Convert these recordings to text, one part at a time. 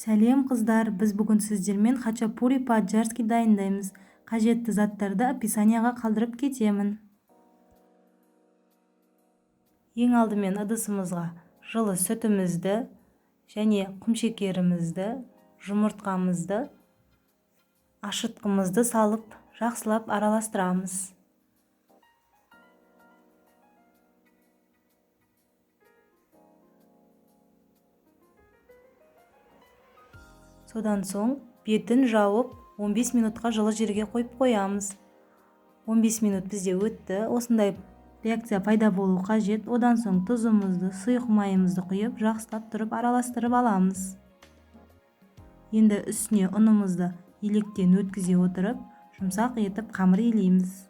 Сәлем қыздар, біз бүгін сіздермен хачапури по-аджарски дайындаймыз. Қажетті заттарды описанияға қалдырып кетемін. Ең алдымен ыдысымызға жылы сүтімізді және құмшекерімізді, жұмыртқамызды, ашытқымызды салып, жақсылап араластырамыз. Содан соң бетін жауып 15 минутқа жылы жерге қойып қоямыз. 15 минут бізде өтті. Осындай реакция пайда болу қажет. Одан соң тұзымызды, сұйық майымызды құйып, жақсылап тұрып араластырып аламыз. Енді үстіне ұнымызды електен өткізе отырып, жұмсақ етіп қамыр илейміз.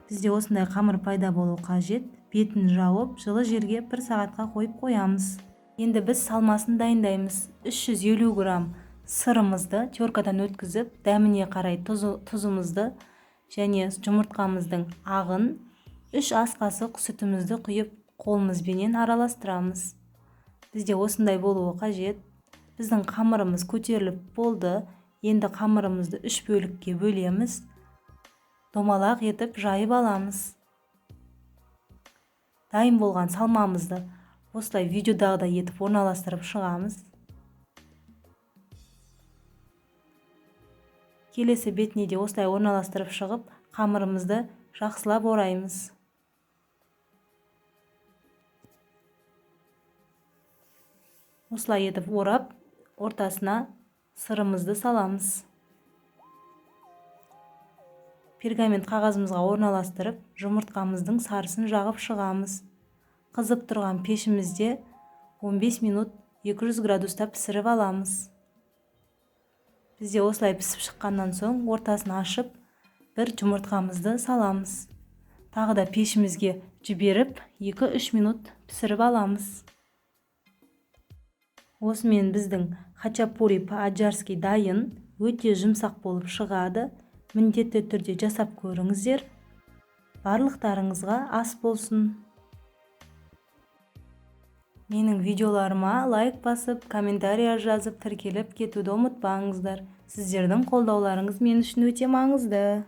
Бізде осындай қамыр пайда болу қажет. Бетін жауып, жылы жерге 1 сағатқа қойып қоямыз. Енді біз салмасын дайындаймыз. 350 грамм сырымызды теркадан өткізіп, дәміне қарай тұзымызды және жұмыртқамыздың ағын 3 ас қасық сүтімізді құйып, қолымызбенен араластырамыз. Бізде осындай болуы қажет. Біздің қамырымыз көтеріліп болды. Енді қамырымызды 3 бөлікке бөлеміз. Домалақ етіп жайып аламыз. Дайын болған салмамызды осылай видеодағыдай етіп орналастырып шығамыз. Келесі бетіне де осылай орналастырып шығып, қамырымызды жақсылап ораймыз. Осылай етіп орап, ортасына сырымызды саламыз. Пергамент қағазымызға орналастырып, жұмыртқамыздың сарысын жағып шығамыз. Қызып тұрған пешімізде 15 минут 200 градуста пісіріп аламыз. Бізде осылай пісіп шыққаннан соң ортасын ашып, бір жұмыртқамызды саламыз. Тағы да пешімізге жіберіп 2-3 минут пісіріп аламыз. Осымен біздің хачапури по-аджарски дайын, өте жұмсақ болып шығады. Міндетті түрде жасап көріңіздер. Барлықтарыңызға ас болсын. Менің видеоларыма лайк басып, комментария жазып, тіркеліп кетуді ұмытпаңыздар. Сіздердің қолдауларыңыз мен үшін өте маңызды.